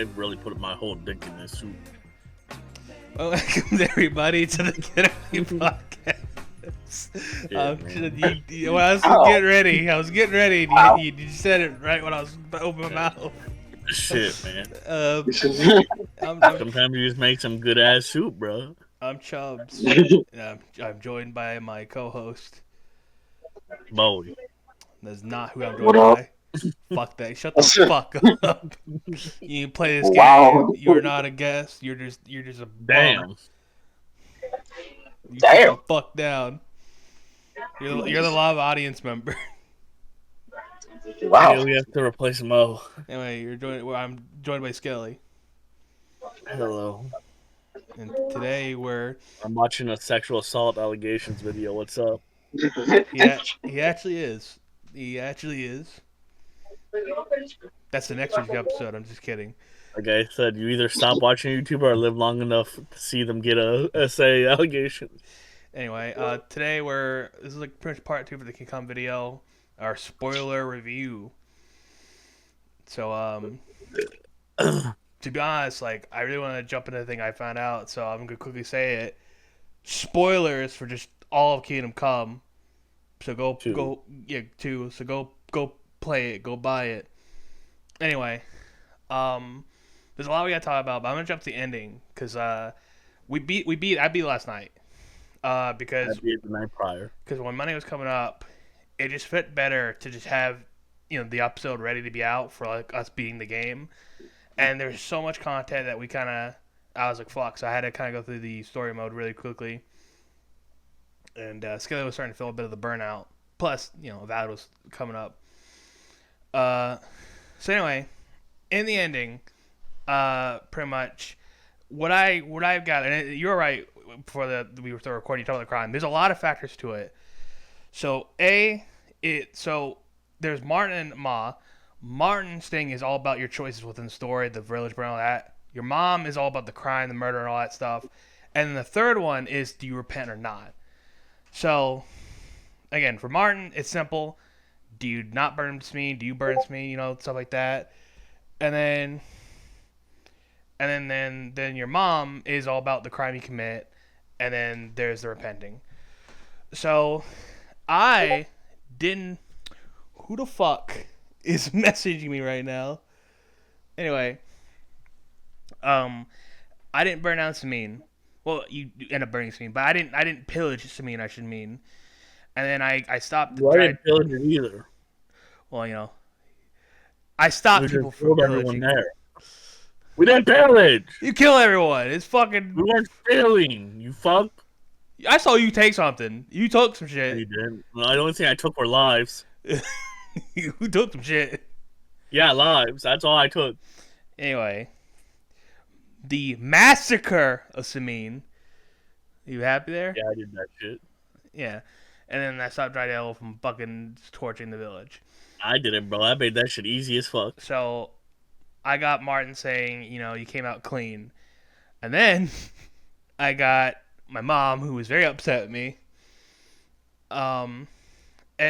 really put my whole dick in this soup. Welcome everybody to the Getaway podcast. When I was getting ready, you said it right when I was about to open my mouth. Shit, man. I'm Sometimes you just make some good ass soup, bro. Chubbs. I'm joined by my co-host. Bowie. That's not who I'm What joined up? by. Fuck that. Shut the fuck up. You play this Wow. game. You're not a guest. You're just a bum. Damn. You Damn. Sit the fuck down. You're the live audience member. Wow. Yeah, we have to replace Mo. Anyway, I'm joined by Skelly, Hello. and today I'm watching a sexual assault allegations video. What's up? he actually is. He actually is. That's the next week's episode. I'm just kidding. Like I said, you either stop watching YouTube or live long enough to see them get a essay allegation. Anyway, today this is like pretty much part 2 for the King Kong video, our spoiler review. So to be honest, like I really want to jump into the thing I found out, so I'm gonna quickly say it. Spoilers for just all of Kingdom Come. So go play it, go buy it. Anyway, there's a lot we gotta talk about, but I'm gonna jump to the ending because I beat last night. Because I beat the night prior. Because when Monday was coming up, it just fit better to just have the episode ready to be out for like us beating the game. And there's so much content that I was like, fuck. So I had to kind of go through the story mode really quickly. And Skelly was starting to feel a bit of the burnout. Plus, Vad was coming up. So anyway, in the ending, pretty much what I've got, and you're right. Before we were still recording, you talked about the crime. There's a lot of factors to it. So there's Martin and Ma. Martin's thing is all about your choices within the story, the village burn, all that. Your mom is all about the crime, the murder, and all that stuff. And then the third one is, do you repent or not? So, again, for Martin, it's simple. Do you not burn Smee? Do you burn Smee? Stuff like that. And then your mom is all about the crime you commit. And then there's the repenting. So, who the fuck is messaging me right now? Anyway, I didn't burn down Sameen. Well, you end up burning Sameen, but I didn't pillage Sameen, I should mean. And then I stopped. I didn't pillage it either. Well, I stopped people from pillaging. There. We didn't pillage. You kill everyone. It's fucking. We weren't stealing. You fuck. I saw you take something. You took some shit. You didn't. Well, the only thing I took were lives. You took some shit. Yeah, lives. That's all I took. Anyway, the massacre of Sameen. You happy there? Yeah, I did that shit. Yeah, and then I stopped Drydale from fucking torching the village. I did it, bro. I made that shit easy as fuck. So, I got Martin saying, you came out clean. And then, I got my mom, who was very upset with me. And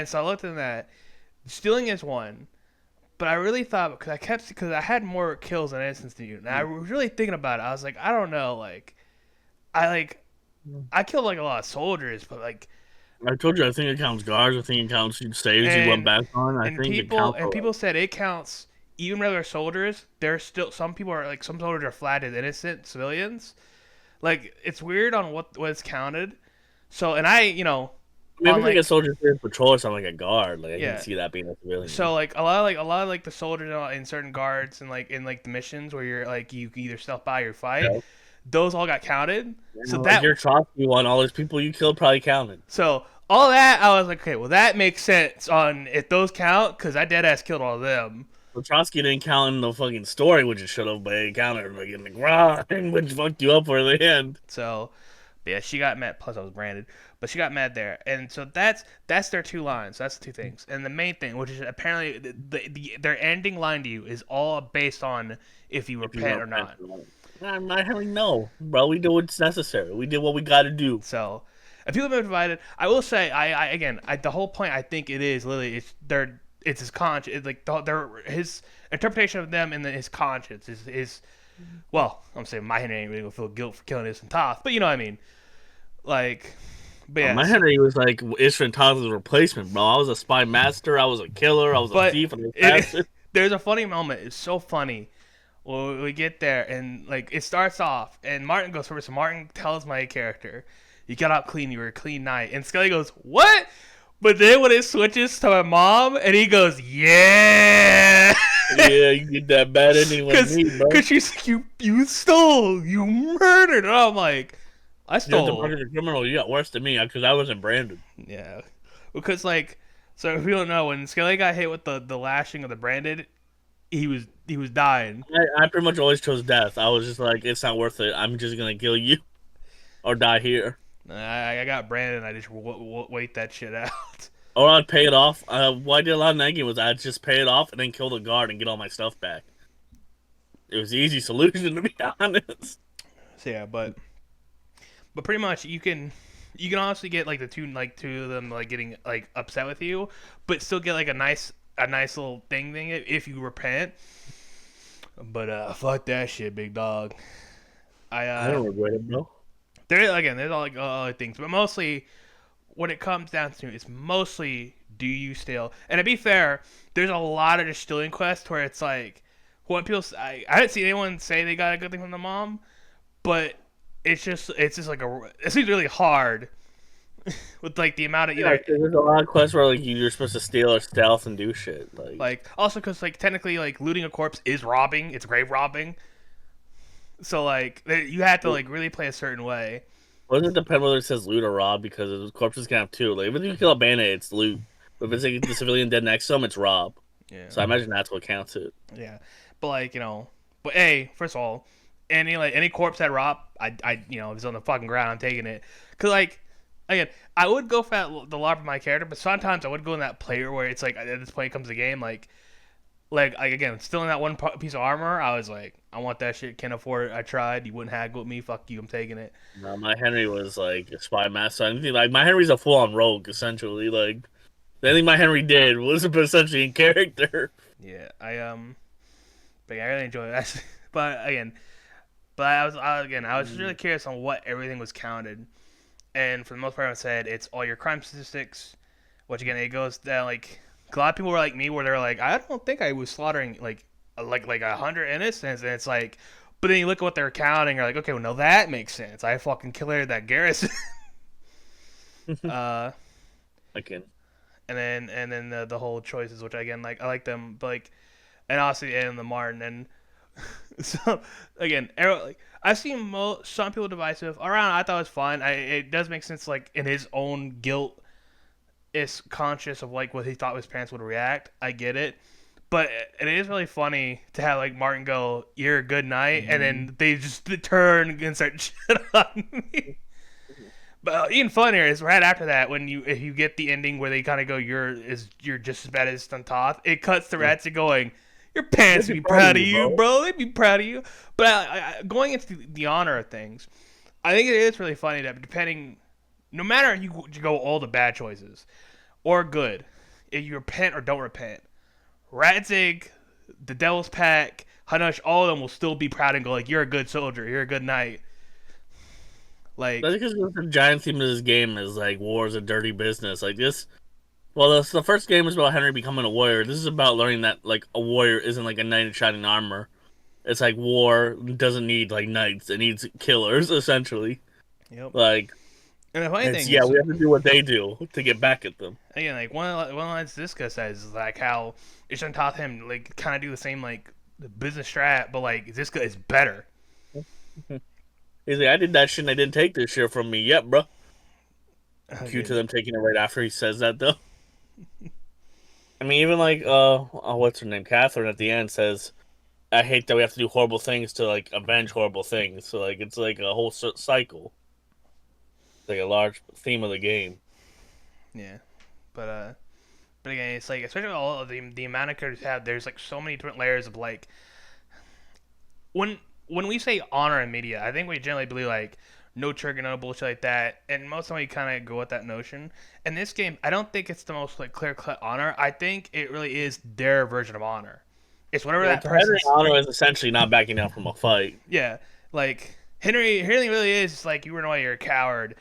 so I looked at that. Stealing is one. But I really thought, because I had more kills than innocents than you. And I was really thinking about it. I was like, I don't know, I killed like a lot of soldiers, but like. I told you, I think it counts guards. I think it counts saves you went back on. I think it counts. And people said it counts even regular soldiers. There's still some people are like some soldiers are flagged as innocent civilians. Like it's weird on what's counted. So and I maybe like a soldier in patrol or something like a guard. Like I can see that being a civilian. So like a lot of the soldiers in certain guards and like in like the missions where you're like you either stealth by or fight. Yeah. Those all got counted. So that your Trotsky one, all those people you killed probably counted. So all that, I was like, okay, well that makes sense on if those count, because I dead ass killed all of them. Well, Trotsky didn't count in the fucking story, which it should have, but it counted like in the grind, which fucked you up for the end. So, yeah, she got mad. Plus, I was branded, but she got mad there, and so that's their two lines. That's the two things, and the main thing, which is apparently their ending line to you is all based on if you repent or not. I'm not having no, bro. We do what's necessary. We did what we got to do. So, if people have been divided, I will say, I the whole point I think it is literally it's his conscience. Like his interpretation of them and his conscience is well, I'm saying my Henry ain't really gonna feel guilt for killing Isran Toth, but you know what I mean. Like, but My yes, Henry was like Ishran Todd's replacement, bro. I was a spy master. I was a killer. I was a but thief and an it assassin. there's a funny moment. It's so funny. Well, we get there and like it starts off, and Martin goes first. So Martin tells my character, "You got out clean. You were a clean night." And Scully goes, "What?" But then when it switches to my mom, and he goes, "Yeah." Yeah, you get that bad ending like me, bro. Cause she's like, you stole, you murdered, and I'm like, I You have to stole. murder the criminal. You got worse than me because I wasn't branded. Yeah, because like, so if you don't know, when Skelly got hit with the lashing of the branded, he was dying. I pretty much always chose death. I was just like, it's not worth it. I'm just gonna kill you or die here. I got branded, and I just wait that shit out. Or I'd pay it off. What I did a lot in that game was I'd just pay it off and then kill the guard and get all my stuff back. It was the easy solution, to be honest. So yeah, but pretty much you can honestly get like two of them like getting like upset with you, but still get like a nice little thing if you repent. But fuck that shit, big dog. I don't regret it, bro. There's all like other things, but mostly what it comes down to is mostly do you steal? And to be fair, there's a lot of just stealing quests where it's like what people I haven't seen anyone say they got a good thing from the mom, but it's just like it seems really hard with like the amount of Yeah, 'cause there's a lot of quests where like you're supposed to steal or stealth and do shit. like also because like technically like looting a corpse is robbing, it's grave robbing, so like you have to like really play a certain way. Doesn't it depend whether it says loot or rob because the corpses can have two. Like, if you kill a bandit, it's loot. But if it's like the civilian dead next to him, it's rob. Yeah, So I imagine that's what counts it. yeah, but like but first of all, any corpse that rob, if it's on the fucking ground, I'm taking it. Cause like again, I would go for the lob of my character, but sometimes I would go in that player where it's like at this point comes the game like again, still in that one piece of armor, I was like, I want that shit, can't afford it. I tried, you wouldn't haggle with me. Fuck you, I'm taking it. No, my Henry was like a spy master. Anything like my Henry's a full on rogue essentially. Like anything my Henry did was essentially in character. Yeah, but yeah, I really enjoyed it. but again, I was just really curious on what everything was counted, and for the most part, I said it's all your crime statistics. Which again, it goes down like a lot of people were like me, where they're like, I don't think I was slaughtering like 100 innocents, and it's like, but then you look at what they're counting, you're like, okay, well, no, that makes sense. I fucking killed that garrison. uh, Again, and then the whole choices, which again, like I like them, but like, and obviously and the Martin and so again, like I've seen some people divisive around. I thought it was fine. It does make sense, like in his own guilt, is conscious of like what he thought his parents would react. I get it. But it is really funny to have like Martin go, "You're a good night," and then they just turn and start shit on me. But even funnier is right after that when if you get the ending where they kind of go, "You're just as bad as Stuntoth." It cuts to Ratchet going, "Your parents would be proud of you, bro. They'd be proud of you." But going into the honor of things, I think it is really funny that no matter you go all the bad choices or good, if you repent or don't repent, Radzig, the Devil's Pack, Hanush, all of them will still be proud and go like, "You're a good soldier. You're a good knight." Like, that's because the giant theme of this game is like war is a dirty business. Like this, well, the first game is about Henry becoming a warrior. This is about learning that like a warrior isn't like a knight in shining armor. It's like war doesn't need like knights; it needs killers essentially. yep. Like, And the funny thing yeah, is, we have to do what they do to get back at them. again, like one of the lines this guy says is like how Ishan taught him like kind of do the same like the business strat, but like this guy is better. He's like, I did that shit and they didn't take this shit from me yet, bro. Cue to Okay. them taking it right after he says that, though. I mean, even like, what's her name? Catherine at the end says, I hate that we have to do horrible things to, like, avenge horrible things. So, like, it's like a whole cycle. It's like a large theme of the game. Yeah, but again, it's like especially all of the amount of characters you have. There's like so many different layers of like when we say honor in media, I think we generally believe like no trigger, no bullshit like that. And most of the time you kind of go with that notion. In this game, I don't think it's the most like clear cut honor. I think it really is their version of honor. It's whatever Yeah, that to Henry person's. Honor is essentially not backing down from a fight. Yeah, like Henry really is like you run away, you're a coward,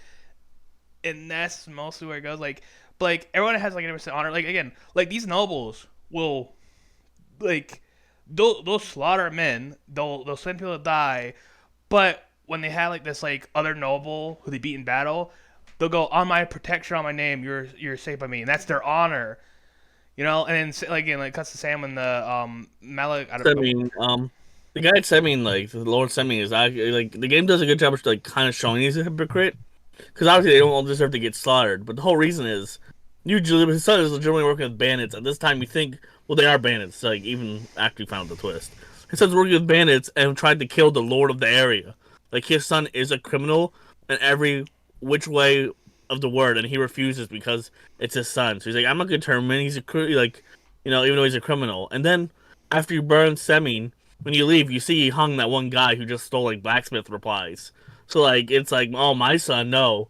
and that's mostly where it goes. Like, but like everyone has like 100% honor. Like again, like these nobles will like they'll slaughter men, they'll send people to die, but when they have like this like other noble who they beat in battle, they'll go on my protection, on my name, you're safe by me, and that's their honor. You know, and then like again, like cuts to Sam when the Malik. I I don't know. mean, the guy at like the Lord Semi is actually like the game does a good job of like kind of showing he's a hypocrite because obviously they don't all deserve to get slaughtered. But the whole reason is usually his son is legitimately working with bandits. At this time, you think well they are bandits. Like even after you found the twist, his son's working with bandits and tried to kill the Lord of the area. Like his son is a criminal in every which way of the word, and he refuses because it's his son. So he's like, I'm not gonna turn him in. He's like, even though he's a criminal. And then after you burn Semin, when you leave, you see he hung that one guy who just stole like blacksmith replies. So like it's like, oh my son, no.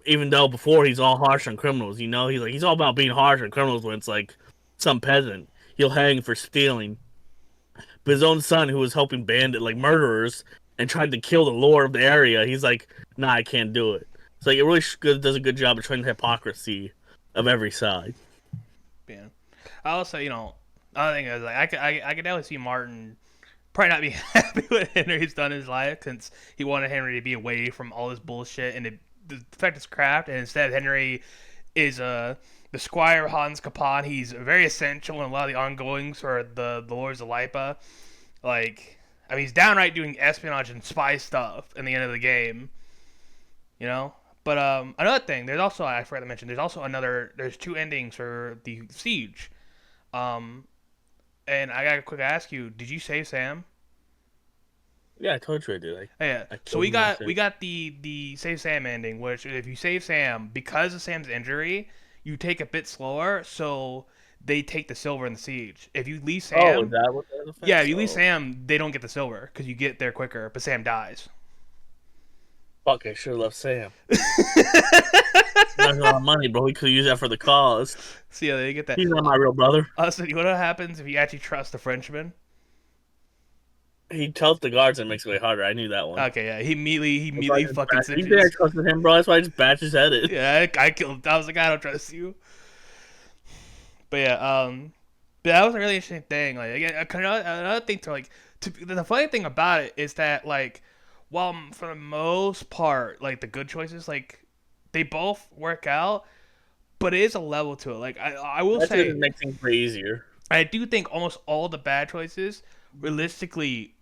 Even though before he's all harsh on criminals, he's all about being harsh on criminals when it's like some peasant he'll hang for stealing. But his own son, who was helping bandit like murderers and tried to kill the lord of the area, he's like, nah, I can't do it. It's like it really does a good job of showing the hypocrisy of every side. Yeah. I also, another thing is like I could definitely see Martin probably not be happy with Henry's done in his life since he wanted Henry to be away from all this bullshit and to perfect his craft, and instead Henry is the Squire Hans Capon. He's very essential in a lot of the ongoings for the Lords of Lipa. Like, I mean, he's downright doing espionage and spy stuff in the end of the game. You know. But another thing, there's also I forgot to mention. There's two endings for the siege. And I gotta quick ask you, did you save Sam? Yeah, I told you I did. Yeah. I So killed him last we got the save Sam ending, which if you save Sam because of Sam's injury, you take a bit slower, so they take the silver in the siege. If you leave Oh, is Sam, that what that affects? yeah, if you leave Sam, they don't get the silver because you get there quicker, but Sam dies. Fuck, I should have left Sam. That's a lot of money, bro. We could use that for the cause. So yeah, they get that. He's not my real brother. So you know what happens if you actually trust the Frenchman? He tells the guards and makes it way harder. I knew that one. Okay, yeah, he immediately fucking You think I cinches. trusted him, bro? That's why I just batched his head in. Yeah, I killed. I was like, I don't trust you. But yeah, that was a really interesting thing. Like again, another thing the funny thing about it is that like, while for the most part, like the good choices, like they both work out, but it is a level to it. Like I will That's say, gonna make things way easier. I do think almost all the bad choices, realistically,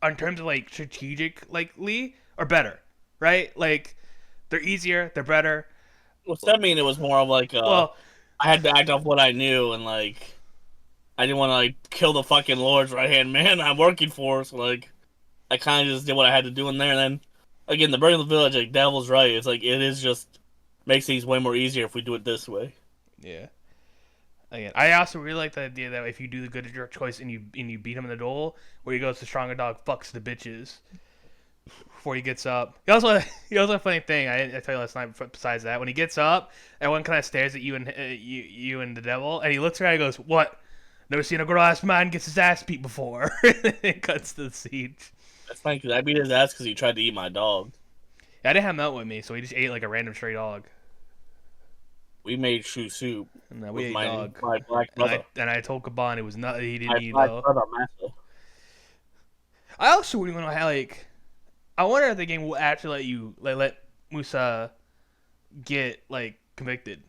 in terms of like strategically, are better, right? Like they're easier, they're better. Well, does that mean it was more of like Well, I had to act off what I knew and like I didn't want to like kill the fucking Lord's right hand man I'm working for, so like I kind of just did what I had to do in there. And then again, the burning of the village, like Devil's right. It's like it is just makes things way more easier if we do it this way. yeah. Again, I also really like the idea that if you do the good choice and you beat him in the duel, where he goes to stronger dog fucks the bitches before he gets up. He also a funny thing I tell you last night. Besides that, when he gets up, everyone kind of stares at you and you and the devil, and he looks around and goes, "What? Never seen a grown ass man gets his ass beat before." And it cuts to the siege. That's funny because I beat his ass because he tried to eat my dog. Yeah, I didn't have Melt with me, so he just ate like a random stray dog. We made shoe soup And we with ate my dog. black brother. And I told Kaban it was not he didn't My eat black though. brother, Massa. I also really want to know how like I wonder if the game will actually let you let Musa get like convicted.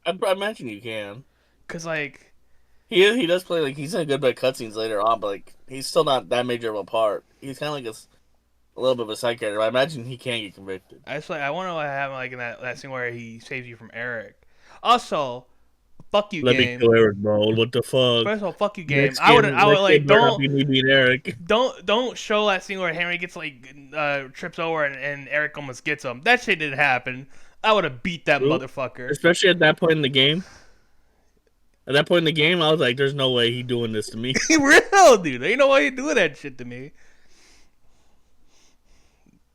I imagine you can. Cause like He does play like he's in a good bit of cutscenes later on, but like he's still not that major of a part. He's kind of like a little bit of a side character. I imagine he can get convicted. I just like I want to know what happened like in that scene where he saves you from Eric. Also, fuck you Let me game. kill Eric, bro. What the fuck? First of all, fuck you game. I would like Be me beat Eric. don't show that scene where Henry gets like trips over and Eric almost gets him. That shit didn't happen. I would have beat that motherfucker. Especially at that point in the game. At that point in the game, I was like, "There's no way he doing this to me." Real dude, ain't no way you doing that shit to me.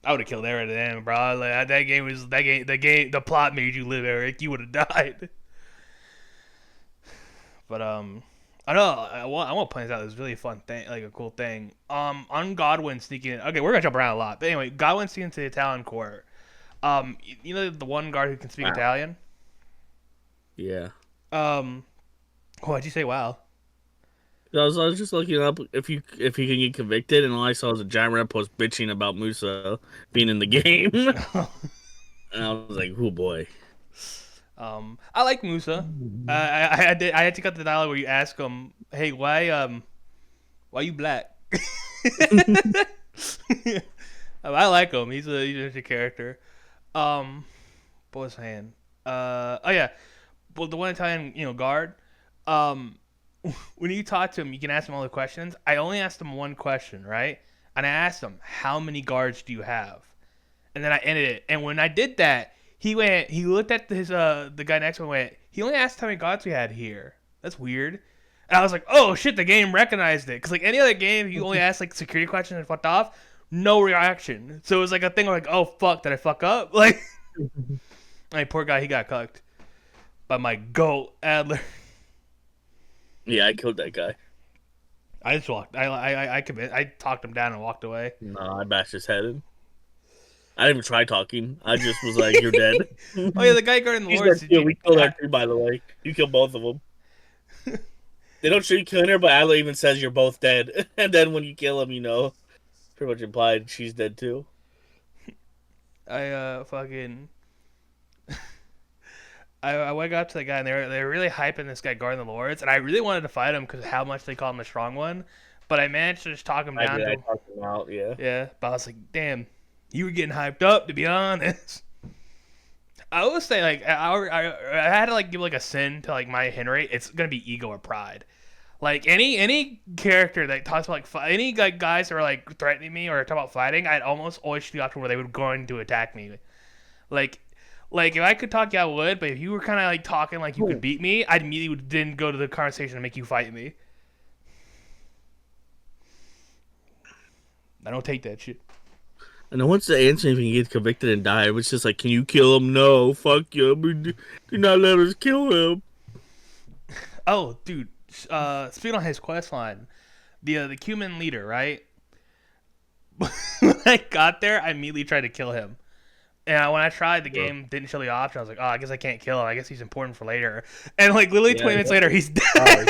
I would have killed Eric then, bro. Like, that game was that game. The plot made you live, Eric. You would have died. But I know I want to point out this really fun thing, like a cool thing. On Godwin sneaking in. Okay, we're gonna jump around a lot, but anyway, Godwin sneaking into the Italian court. You know the one guard who can speak Wow. Italian. Yeah. Why'd you say wow? I was just looking up if he can get convicted, and all I saw was a giant red post bitching about Musa being in the game, and I was like, "Oh boy." I like Musa. I had to cut the dialogue where you ask him, "Hey, why you black?" I like him. He's a interesting character. What was I saying? Oh yeah. Well, the one Italian, guard. When you talk to him, you can ask him all the questions. I only asked him one question, right? And I asked him, "How many guards do you have?" And then I ended it. And when I did that, he looked at the guy next to him and went, "He only asked how many guards we had here. That's weird." And I was like, "Oh shit, the game recognized it." Because like any other game, you only ask like security questions and fucked off, no reaction. So it was like a thing where like, "Oh fuck, did I fuck up?" Like poor guy, he got cucked by my goat Adler. Yeah, I killed that guy. I just walked. I talked him down and walked away. No, I bashed his head in. I didn't even try talking. I just was like, "You're dead." Oh yeah, the guy guarding the He's Lords. dead too. We killed that too, by the way. You killed both of them. They don't show you killing her, but Adler even says you're both dead. And then when you kill him, pretty much implied she's dead too. Fucking. I went up to the guy and they're really hyping this guy guarding the Lords, and I really wanted to fight him because how much they call him the strong one, but I managed to just talk him down. I talked him out, yeah. Yeah, but I was like, damn, you were getting hyped up, to be honest. I always say like I had to like give like a sin to like my Henry. It's gonna be ego or pride. Like any character that talks about like any like guys that are like threatening me or talk about fighting, I'd almost always shoot the option where they would going to attack me. Like if I could talk, yeah, I would. But if you were kind of like talking like you could beat me, I'd immediately then go to the conversation and make you fight me. I don't take that shit. And no one's answering if he gets convicted and die. It was just like, "Can you kill him?" "No, fuck you. Do not let us kill him." Oh, dude. Speaking on his quest line, the Cuban leader, right? When I got there, I immediately tried to kill him. And when I tried, the game didn't show the option. I was like, "Oh, I guess I can't kill him. I guess he's important for later." And like literally 20 minutes later, he's dead.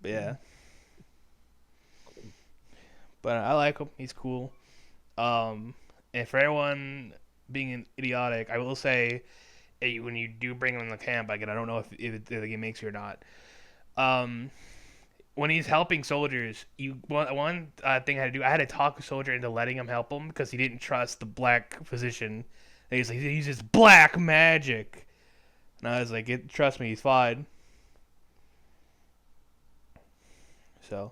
But yeah. But I like him. He's cool. And for everyone being idiotic, I will say, hey, when you do bring him in the camp, again, I don't know if the game makes you or not. When he's helping soldiers, one thing I had to do, I had to talk a soldier into letting him help him because he didn't trust the black physician. And he's like, he uses black magic. And I was like, trust me, he's fine. So.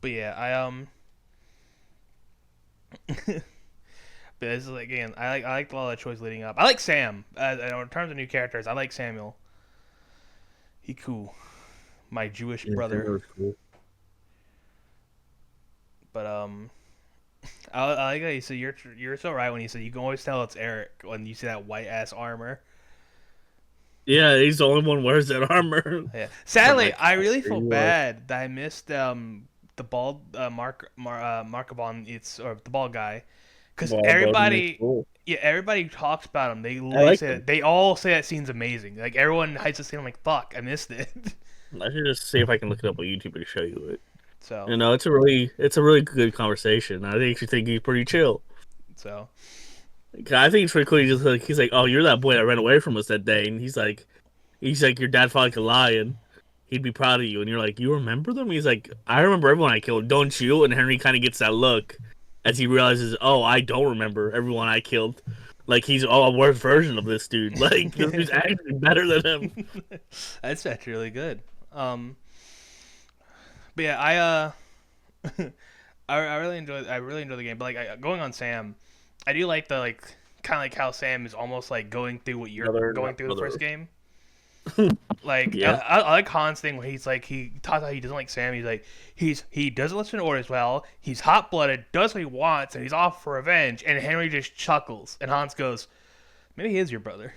But yeah, but this is like, again, I like all the choice leading up. I like Sam. In terms of new characters, I like Samuel. He cool. My Jewish brother. Cool. But I like how you said you're so right when you said you can always tell it's Eric when you see that white ass armor. Yeah, he's the only one who wears that armor. Yeah. Sadly, I really feel bad that I missed the bald Markavon, or the bald guy, because everybody talks about him. They all say that scene's amazing. Like everyone hypes the scene. I'm like, fuck, I missed it. I should just see if I can look it up on YouTube and show you it. So it's a really good conversation. I actually think he's pretty chill. So I think it's pretty cool. He's like, "Oh, you're that boy that ran away from us that day," and he's like, "Your dad fought like a lion. He'd be proud of you." And you're like, "You remember them?" He's like, "I remember everyone I killed, don't you?" And Henry kind of gets that look as he realizes, "Oh, I don't remember everyone I killed. Like he's a worse version of this dude. Like this dude's actually better than him." That's actually really good. But yeah, I really enjoy the game. But like going on Sam, I do like the kind of like how Sam is almost like going through what you're going through the first game. Like Yeah. I like Han's thing where he's like he talks how he doesn't like Sam. He's like he doesn't listen to orders well. He's hot blooded, does what he wants, and he's off for revenge. And Henry just chuckles, and Hans goes, "Maybe he is your brother."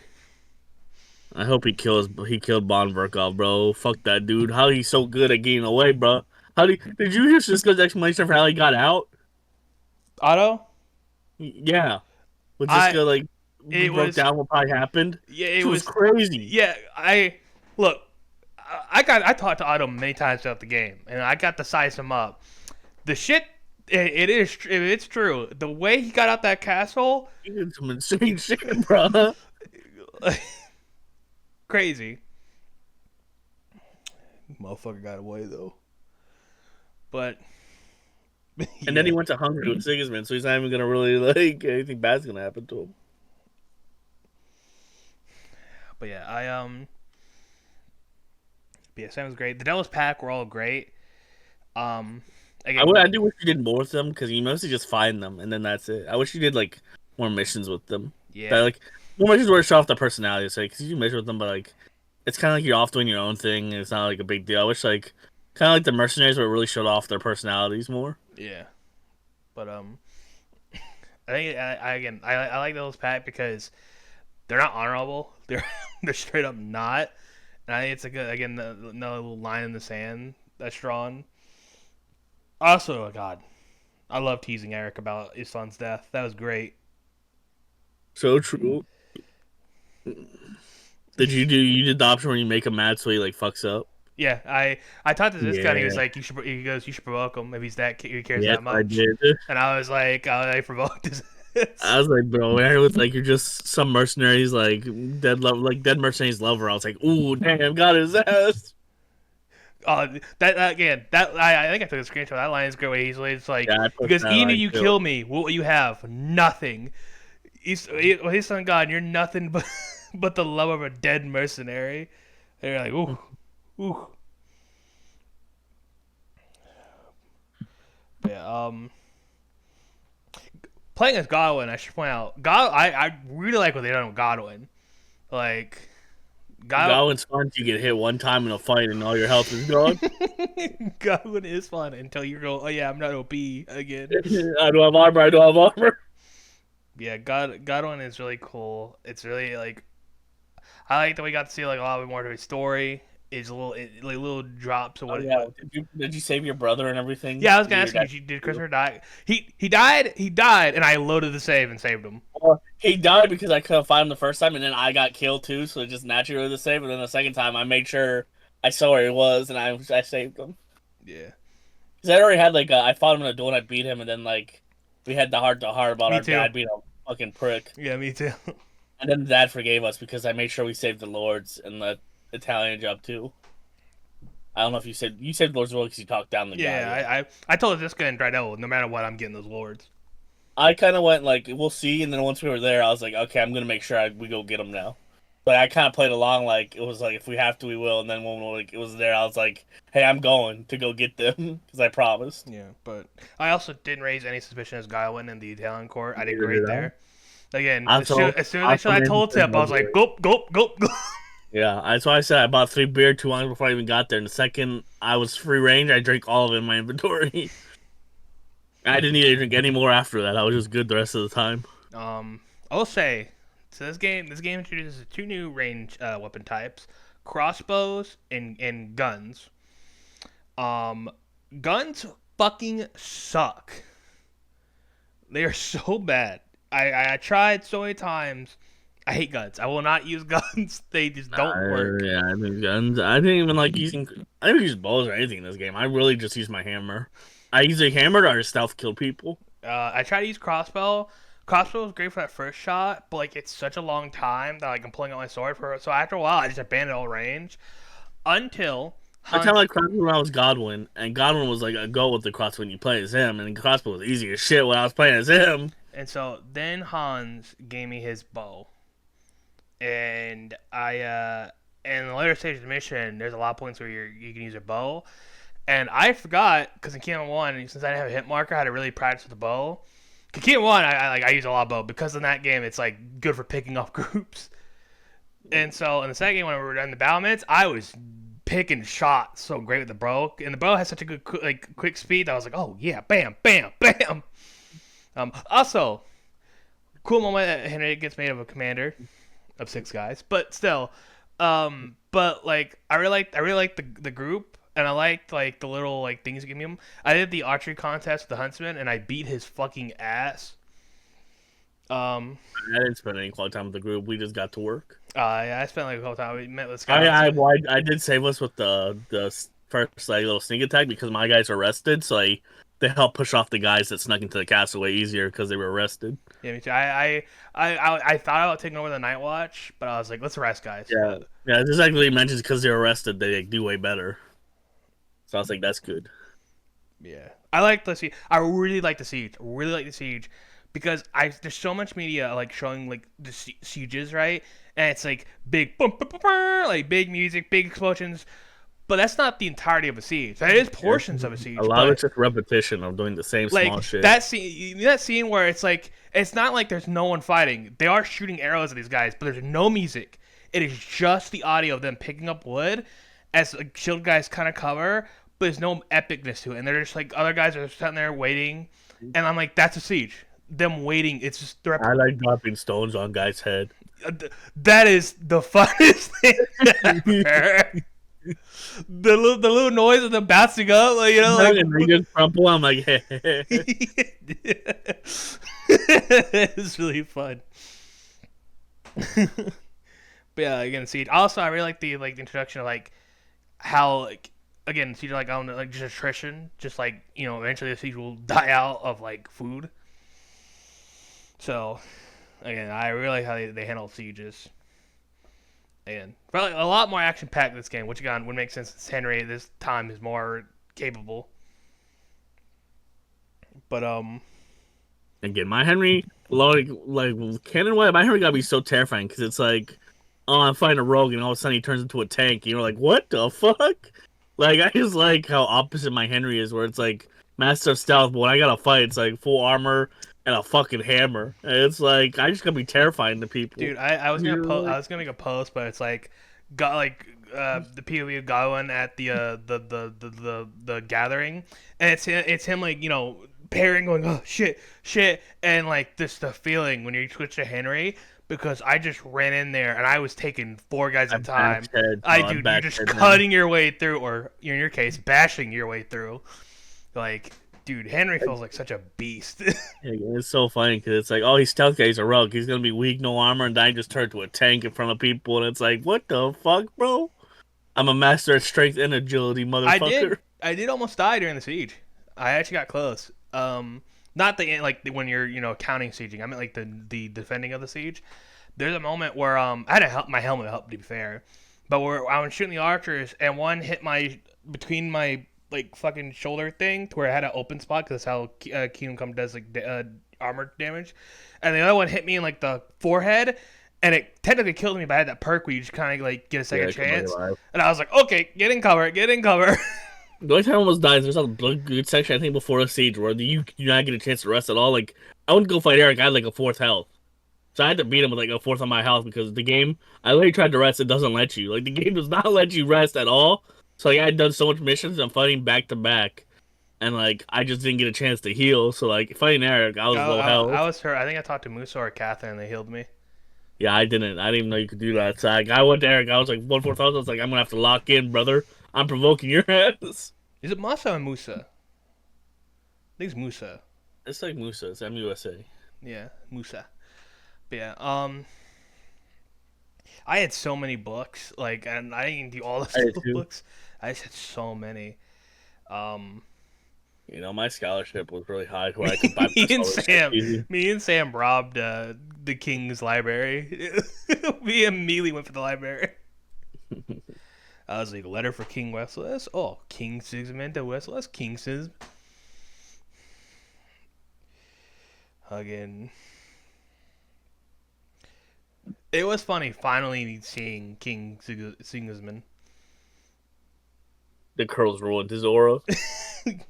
I hope he killed Von Verkov, bro. Fuck that dude. How he's so good at getting away, bro. Did you hear Cisco's explanation for how he got out? Otto, Yeah. When I Cisco like it broke was down what probably happened. yeah it She was was crazy. yeah I look I talked to Otto many times throughout the game, and I got to size him up. The shit. It's true. The way he got out that castle, He did some insane shit, bro. crazy. Motherfucker got away though. But And then he yeah. went to Hungary with Sigismund, so he's not even gonna really like anything bad's gonna happen to him. But yeah, but yeah, Sam was great. The Devil's Pack were all great. Um, again, I do wish you did more with them because you mostly just find them and then that's it. I wish you did like more missions with them. That yeah, like more missions where it show off their personality. So because you do missions with them, but like it's kind of like you're off doing your own thing. And it's not like a big deal. I wish like kind of like the mercenaries where it really showed off their personalities more. yeah. But I think I like the Devil's Pack because they're not honorable. They're straight up not. And I think it's a good another little line in the sand that's drawn. Also, oh God, I love teasing Eric about his son's death. That was great. So true. You did the option where you make him mad so he like fucks up? Yeah, I talked to this guy. And he was Yeah. like, he goes, you should provoke him if he cares Yes, that I much. did. And I was like, I provoked his. I was like, bro, when I was like, you're just some mercenaries, like dead mercenaries lover. I was like, ooh, damn, got his ass. That again, that I think I took a screenshot. That line is great. Where it's like, Yeah, I put because that even if line you too. kill me, what will you have? Nothing. His son God, you're nothing but but the love of a dead mercenary. And you're like, ooh. Yeah. Playing as Godwin, I should point out, I really like what they done with Godwin. Like, Godwin's fun. You get hit one time in a fight and all your health is gone. Godwin is fun until you go, oh yeah, I'm not OP again. I don't have armor. I don't have armor. Yeah, Godwin is really cool. It's really like I like that we got to see like a lot more of his story. Is like little drops of Oh, what. yeah. Did you save your brother and everything? Yeah, I was gonna ask you. Did Christopher die? He died, and I loaded the save and saved him. He died because I couldn't find him the first time, and then I got killed too. So it just naturally the save. And then the second time, I made sure I saw where he was, and I saved him. Yeah. Because I already had like I fought him in a duel and I beat him, and then like we had the heart to heart about Me our too. dad being a fucking prick. Yeah, me too. And then Dad forgave us because I made sure we saved the Lords and the Italian job too. I don't know if you saved Lords well because you talked down the guy. Yeah, I told this guy in Drydell, no matter what, I'm getting those lords. I kind of went like, we'll see, and then once we were there, I was like, okay, I'm gonna make sure we go get them now. But I kind of played along like it was like if we have to, we will. And then when like it was there, I was like, hey, I'm going to go get them because I promised. Yeah, but I also didn't raise any suspicion as Godwin in the Italian court. I did Neither great did I. there. Again, Also- as soon as I also told Tip, I was like, gulp, gulp, gulp, gulp. Yeah, that's why I said I bought 3 beer 2 wines before I even got there. And the second I was free range, I drank all of it in my inventory. I didn't need to drink any more after that. I was just good the rest of the time. I will say, so this game introduces 2 new range weapon types: crossbows and guns. Guns fucking suck. They are so bad. I tried so many times. I hate guns. I will not use guns. They just don't work. Yeah, I think guns. I didn't even like using. I didn't use bows or anything in this game. I really just use my hammer. I use a hammer or stealth kill people. I try to use crossbow. Crossbow is great for that first shot, but like it's such a long time that like I'm pulling out my sword for. So after a while, I just abandoned all range until I kind of like crossbow when I was Godwin, and Godwin was like a go with the crossbow when you play as him, and crossbow was easy as shit when I was playing as him. And so then Hans gave me his bow. And in the later stage of the mission, there's a lot of points where you can use a bow. And I forgot, because in Kingdom 1, since I didn't have a hit marker, I had to really practice with the bow. In Kingdom 1, I use a lot of bow, because in that game, it's like good for picking off groups. And so in the second game, when we were in the battlements, I was picking shots so great with the bow, and the bow has such a good quick speed that I was like, oh yeah, bam, bam, bam. Also, cool moment that Henry gets made of a commander of 6 guys, but still, but like I really liked the group, and I liked like the little like things you give me him. I did the archery contest with the huntsman, and I beat his fucking ass. Um, I didn't spend any quality time with the group. We just got to work. yeah, I spent like a whole time. We met with scouts. I did save us with the first like little sneak attack because my guys were arrested, so they helped push off the guys that snuck into the castle way easier because they were arrested. Yeah, me too. I thought about taking over the night watch, but I was like, let's rest, guys. Yeah, yeah. This actually mentions because they're arrested, they like, do way better. So I was like, that's good. Yeah, I like the siege. I really like the siege. Really like the siege because there's so much media like showing like the sieges, right? And it's like big boom, boom, boom, boom, like big music, big explosions. But that's not the entirety of a siege. That is portions of a siege. A lot of it's just repetition of doing the same like small shit. that scene where it's like it's not like there's no one fighting. They are shooting arrows at these guys, but there's no music. It is just the audio of them picking up wood as like, shield guys kind of cover, but there's no epicness to it. And they're just like other guys are sitting there waiting, and I'm like, that's a siege. Them waiting. It's just I like dropping stones on guys' head. That is the funnest thing ever. The little noise of them bouncing up, like you know, like they just crumple. I'm like, hey. It's really fun. But yeah, again, Siege. Also, I really like the introduction of like how like again Siege like on like just attrition, just like you know eventually the Siege will die out of like food. So again, I really like how they handle sieges. And probably a lot more action packed this game, which again would make sense since Henry this time is more capable. But again, my Henry like Cannon Web, my Henry gotta be so terrifying because it's like, oh, I'm fighting a rogue, and all of a sudden he turns into a tank. And you're like, what the fuck? Like I just like how opposite my Henry is, where it's like master of stealth, but when I gotta fight, it's like full armor and a fucking hammer. And it's like I just gotta be terrifying to people. Dude, I was gonna I was gonna make a post, but it's like got like the POV of Godwin at the gathering, and it's him like you know parrying, going oh shit, and like this the feeling when you switch to Henry. Because I just ran in there and I was taking 4 guys at a time. You're just cutting your way through, or in your case, bashing your way through. Like, dude, Henry feels like such a beast. It's so funny because it's like, oh, he's stealth guy, he's a rogue, he's gonna be weak, no armor, and then I just turn to a tank in front of people, and it's like, what the fuck, bro? I'm a master at strength and agility, motherfucker. I did almost die during the siege. I actually got close. Not the like when you're counting sieging. I meant like the defending of the siege. There's a moment where I had to help my helmet help to be fair, but where I was shooting the archers and one hit my between my like fucking shoulder thing to where I had an open spot because that's how Kingdom Come does like armor damage, and the other one hit me in like the forehead. And it technically killed me, but I had that perk where you just kind of like get a second chance. And I was like, okay, get in cover. The only time I almost dies, there's a good section I think before a siege where you not get a chance to rest at all. Like I wouldn't go fight Eric, I had like a 4th health, so I had to beat him with like a 4th on my health because the game I literally tried to rest, it doesn't let you. Like the game does not let you rest at all. So like I had done so much missions and fighting back to back, and like I just didn't get a chance to heal. So like fighting Eric, I was low health. I was hurt. I think I talked to Musa or Catherine, and they healed me. Yeah, I didn't even know you could do that. So like, I went to Eric, I was like 1/4 health. I was like, I'm gonna have to lock in, brother. I'm provoking your ass. Is it Masa or Musa? I think it's Musa. It's like Musa. It's MUSA. Yeah, Musa. But yeah, I had so many books, like, and I didn't do all the books. I just had so many. My scholarship was really high where I could buy me and Sam robbed the King's library. We immediately went for the library. I was like, letter for King Wesless. Oh, King Sigismund to Wesless. King Sigismund. Again. It was funny finally seeing King Sigismund. The curls ruined his aura. He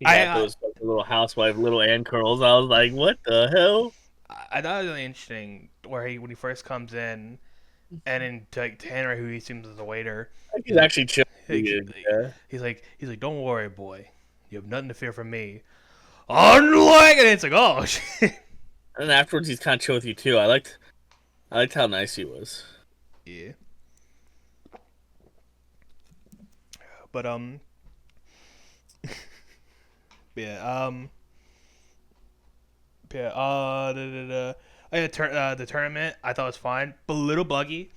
had those little housewife, little Ann curls. I was like, what the hell? I thought it was really interesting when he first comes in and then to Henry, who he seems as a waiter, He's he's like, actually chill. he- Yeah. he's like, don't worry, boy, you have nothing to fear from me. Unlike, and it's like, oh shit. And then afterwards, he's kind of chill with you too. I liked how nice he was. Yeah, but yeah, yeah, the tournament I thought was fine, but a little buggy.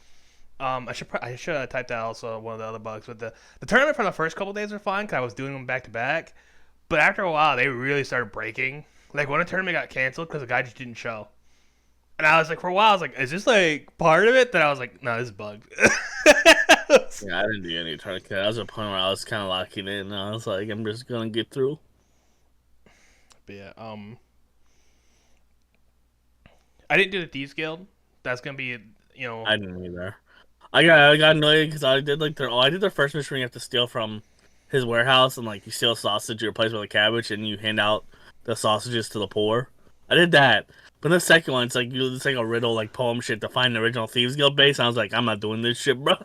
I should have typed out also one of the other bugs, but the tournament for the first couple days were fine because I was doing them back to back. But after a while, they really started breaking. Like when a tournament got canceled because the guy just didn't show, and I was like, for a while, I was like, is this like part of it? Then I was like, no, this is bugged. Yeah, I didn't do any tournament. That was a point where I was kind of locking in. And I was like, I'm just gonna get through. But yeah, I didn't do the Thieves Guild. That's gonna be, I didn't either. I got annoyed because I did their first mission where you have to steal from his warehouse and like you steal a sausage, you replace it with a cabbage, and you hand out the sausages to the poor. I did that, but the second one it's like a riddle like poem shit to find the original Thieves Guild base. And I was like, I'm not doing this shit, bro.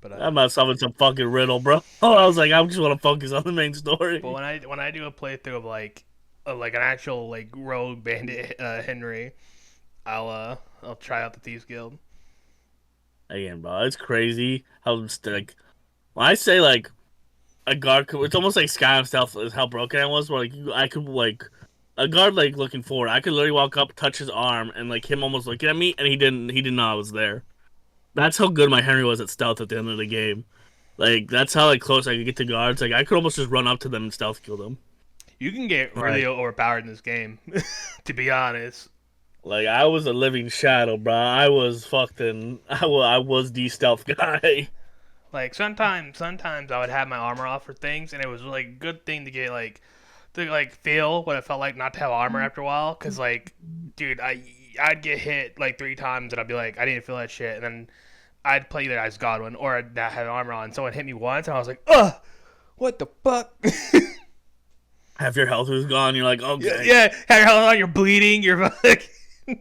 but I'm not solving some fucking riddle, bro. Oh, I was like, I just want to focus on the main but story. when I do a playthrough of like an actual like rogue bandit Henry, I'll try out the Thieves Guild. Again, bro, it's crazy how like when I say like a guard could, it's almost like Skyrim stealth is how broken I was. Where like I could like a guard like looking forward, I could literally walk up, touch his arm, and like him almost looking at me, and he didn't know I was there. That's how good my Henry was at stealth at the end of the game. Like that's how like close I could get to guards. Like I could almost just run up to them and stealth kill them. You can get really Right. overpowered in this game, to be honest. Like I was a living shadow, bro. I was fucking. I was the stealth guy. Like sometimes I would have my armor off for things, and it was like a good thing to get like feel what it felt like not to have armor after a while. Cause like, dude, I'd get hit like 3 times, and I'd be like, I didn't feel that shit, and then I'd play either as Godwin or I'd not have armor on. Someone hit me once, and I was like, ugh, what the fuck? Half your health was gone. You're like, Yeah, okay. yeah. How long you're bleeding? You're like, it's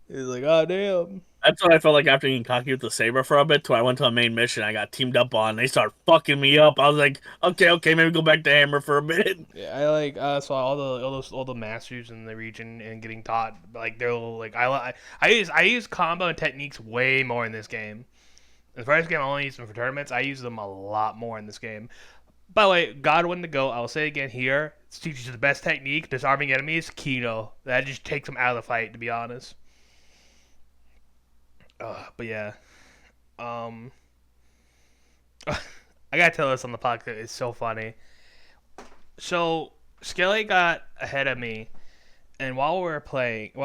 like, oh damn. That's what I felt like after getting cocky with the saber for a bit. Till I went to a main mission, I got teamed up on. They started fucking me up. I was like, okay, maybe go back to hammer for a bit. Yeah, I like saw all the masters in the region and getting taught like they're like I use combo and techniques way more in this game. In the first game I only used them for tournaments. I use them a lot more in this game. By the way, Godwin to go. I'll say it again here. It teaches you the best technique, disarming enemies. Kino. That just takes them out of the fight. To be honest. But yeah. Um. I gotta tell this on the podcast. It's so funny. So Skelly got ahead of me, and while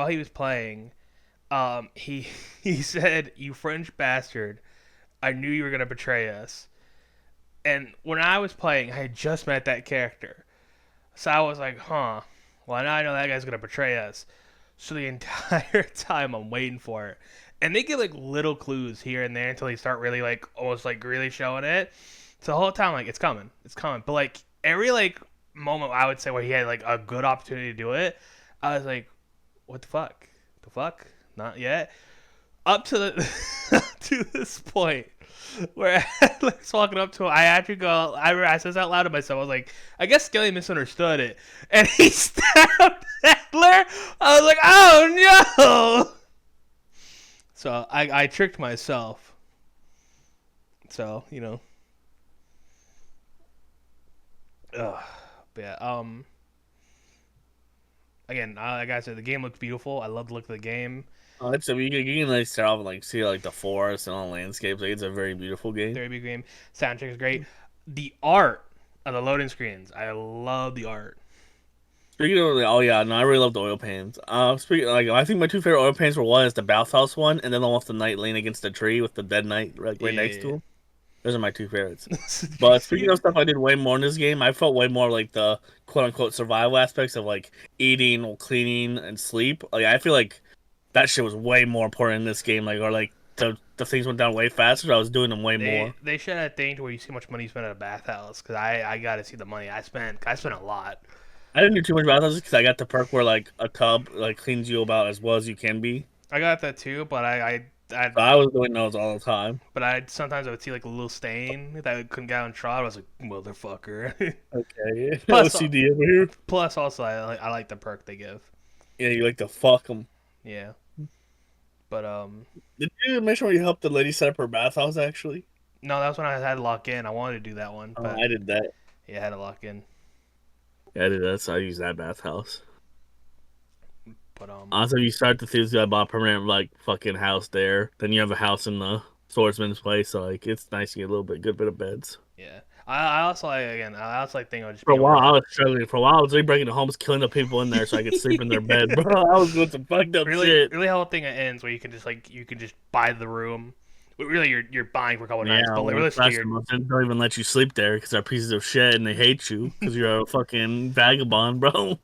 he was playing, he he said, "You French bastard! I knew you were gonna betray us." And when I was playing, I had just met that character, so I was like, "Huh? Well, now I know that guy's gonna betray us." So the entire time I'm waiting for it, and they get like little clues here and there until they start really like almost like really showing it. So the whole time like it's coming. But like every like moment I would say where he had like a good opportunity to do it, I was like, what the fuck? The fuck? Not yet. Up to the to this point where I was walking up to him, I actually go. I says out loud to myself, I was like, I guess Skelly misunderstood it, and he stabbed Adler. I was like, oh no! So I tricked myself. So ugh. But yeah, again, like I said, the game looks beautiful. I love the look of the game. So you can like start off and like see like the forest and all the landscapes. Like it's a very beautiful game. Very big game. Soundtrack is great. The art of the loading screens, I love the art. Speaking of, oh yeah, no, I really love the oil paintings. Speaking like, I think my two favorite oil paintings were one is the bathhouse one, and then the one with the knight laying against the tree with the dead knight like right next to Yeah. him. Those are my two favorites. But speaking of stuff I did way more in this game, I felt way more like the quote unquote survival aspects of like eating, cleaning, and sleep. Like I feel like that shit was way more important in this game. Like or like the things went down way faster. So I was doing them way more. They should have a thing to where you see how much money you spent at a bathhouse, because I got to see the money I spent. I spent a lot. I didn't do too much bathhouses because I got the perk where like a tub like cleans you about as well as you can be. I got that too, but I So I was doing those all the time. but I sometimes I would see like a little stain that I couldn't get on trot. I was like, motherfucker. Okay, plus, OCD over here. plus also I like the perk they give. Yeah, you like to fuck them. Yeah, but Did you make sure you helped the lady set up her bathhouse? Actually, no, that's when I had to lock in. I wanted to do that one, oh, but I did that. yeah, I had to lock in. Yeah, I did that. So I used that bathhouse. But Also, you start the Tuesday, I bought a permanent like fucking house there. Then you have a house in the swordsman's place, so like it's nice to get a little bit good bit of beds. yeah, I also like again. I also like thinking of just For a being while, able I to was struggling. For a while, I was really breaking the homes, killing the people in there so I could sleep in their bed, bro. I was doing some fucked up shit. really how a thing ends where you can just buy the room. But really, you're buying for a couple of Yeah, nights, but like, well, realistically, especially you're most of them don't even let you sleep there because they're pieces of shit and they hate you because you're a fucking vagabond, bro.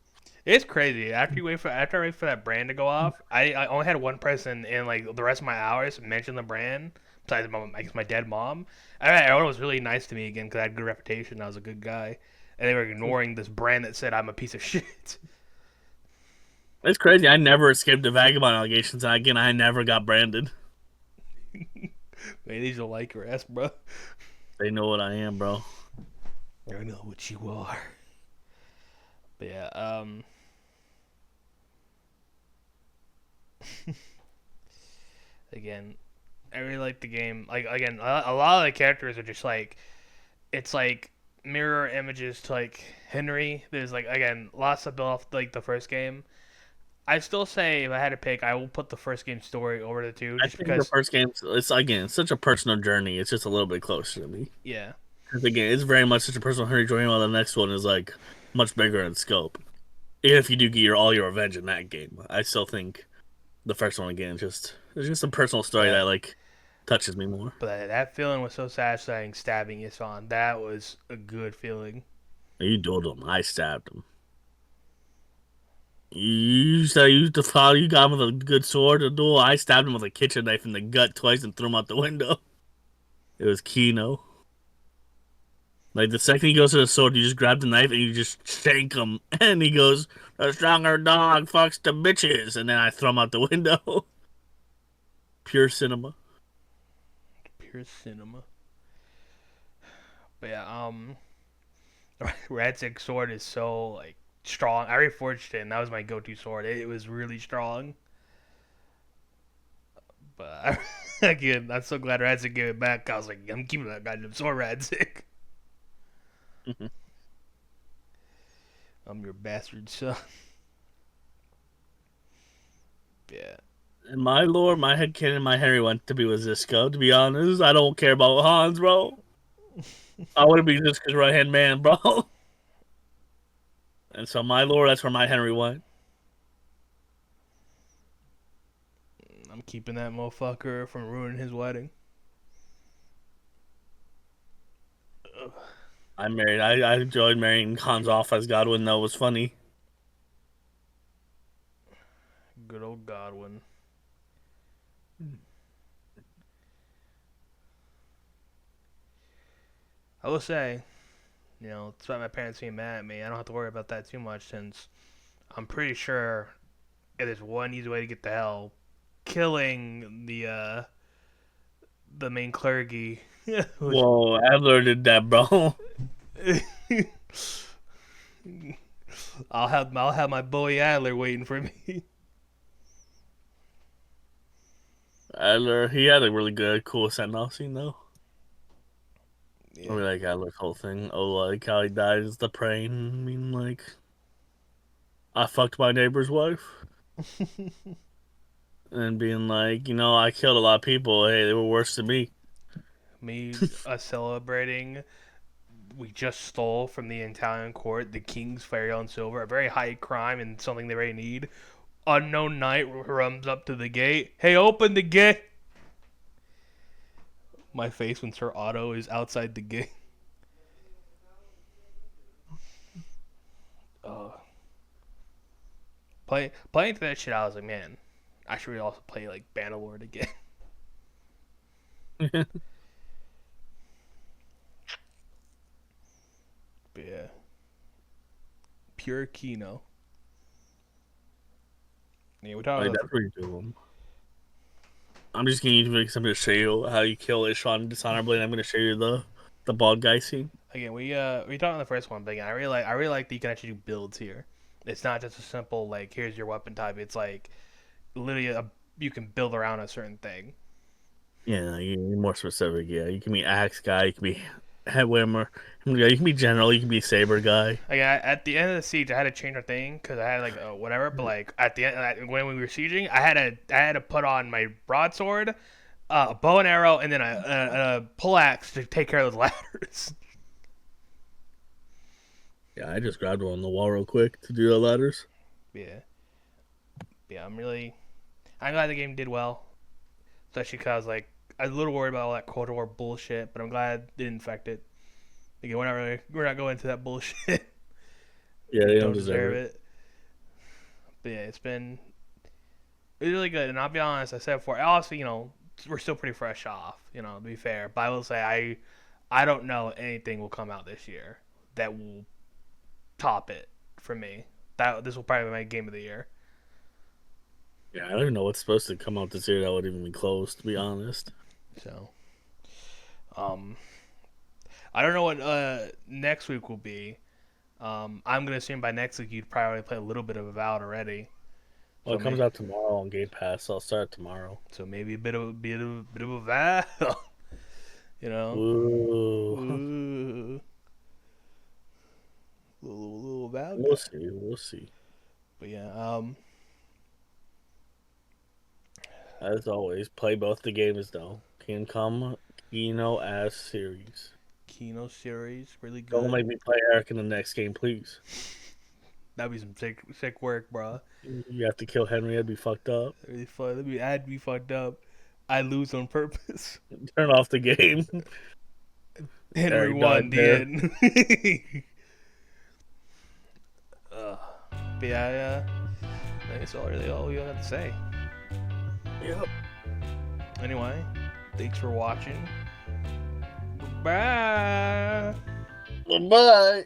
it's crazy. After I wait for that brand to go off, I only had one person in like the rest of my hours mention the brand besides I guess my dead mom. Everyone was really nice to me again because I had a good reputation. I was a good guy, and they were ignoring this brand that said I'm a piece of shit. It's crazy. I never escaped the vagabond allegations, and again, I never got branded. Man, these don't like your ass, bro. They know what I am, bro. I know what you are. But yeah, again, I really like the game. Like again, a lot of the characters are just like it's like mirror images to like Henry. There's like again lots of build off like the first game. I still say if I had to pick, I will put the first game story over the two, I just think the because. first game, it's again, it's such a personal journey. It's just a little bit closer to me. Yeah, Because again, it's very much such a personal journey, while the next one is like much bigger in scope. Even if you do get all your revenge in that game, I still think the first one again just it's just a personal story that but like touches me more. that feeling was so satisfying. Stabbing Isan, that was a good feeling. You dueled him, I stabbed him. You said you used the file, you got him with a good sword to duel. I stabbed him with a kitchen knife in the gut twice and threw him out the window. It was Kino. Like the second he goes to the sword, you just grab the knife and you just shank him, and he goes, "The stronger dog fucks the bitches," and then I throw him out the window. Pure cinema. Pure cinema. But yeah, Radzig sword is so like strong. I reforged it, and that was my go-to sword. It was really strong. But again, I'm so glad Radzig gave it back. I was like, I'm keeping that goddamn sword, Radzig. I'm your bastard son. Yeah. In my lore, my headcanon, my Henry went to be with Zisco. To be honest, I don't care about Hans, bro. I want to be Zisco's right hand man, bro. And so my lore, that's where my Henry went. I'm keeping that motherfucker from ruining his wedding. Ugh. I married. I enjoyed marrying Hans off as Godwin. That was funny. Good old Godwin. I will say, despite my parents being mad at me, I don't have to worry about that too much since I'm pretty sure it is one easy way to get to hell. Killing the main clergy. Whoa, Adler did that, bro. I'll have my boy Adler waiting for me. Adler, he had a really good, cool send-off scene though. I Yeah. really like Adler's whole thing. Oh, like how he dies, the praying. I mean, like I fucked my neighbor's wife, and being like, I killed a lot of people. Hey, they were worse than me. Me celebrating. We just stole from the Italian court the king's fairy and silver, a very high crime and something they really need. Unknown knight runs up to the gate. Hey, open the gate! My face when Sir Otto is outside the gate. Uh, playing through that shit, I was like, man, I should really also play like Bannerlord again. But yeah, pure Kino. Yeah, we talked Like about that's pretty cool. I'm just gonna use it because I'm gonna show you how you kill Ishwan dishonorably, and I'm gonna show you the bald guy scene. Again, we talked on the first one, but again, I really like that you can actually do builds here. It's not just a simple like here's your weapon type. It's like literally you can build around a certain thing. Yeah, you're more specific. Yeah, you can be axe guy, you can be headwhammer, you can be general, you can be saber guy. Like at the end of the siege, I had to change our thing because I had like whatever. But like at the end, when we were sieging, I had to put on my broadsword, a bow and arrow, and then a pull axe to take care of those ladders. Yeah, I just grabbed one on the wall real quick to do the ladders. Yeah, yeah. I'm glad the game did well, especially because like I was a little worried about all that Cold War bullshit, but I'm glad it didn't affect it. Again, we're not going into that bullshit. Yeah, You they don't don't deserve deserve it. it. But yeah, it's really good. And I'll be honest, I said before, also, we're still pretty fresh off, to be fair. But I will say, I don't know anything will come out this year that will top it for me. This will probably be my game of the year. Yeah, I don't even know what's supposed to come out this year that would even be close, to be honest. So, um, I don't know what next week will be. I'm gonna assume by next week you'd probably play a little bit of Avowed already. Well, So it comes out tomorrow on Game Pass, so I'll start tomorrow. so maybe a bit of a Avowed, you know. Ooh. Ooh. Little Avowed We'll guy. see. We'll see. But yeah, As always, play both the games though. Can come Kino as series. Kino series really Don't good. make me play Eric in the next game, please. That'd be some sick work, bro. You have to kill Henry. That'd be fucked up. Really fun. I'd be fucked up. I lose on purpose. Turn off the game. Henry Eric won died the there. end. uh, but yeah, that's all we have to say. Yep. Anyway, thanks for watching. Bye. Bye.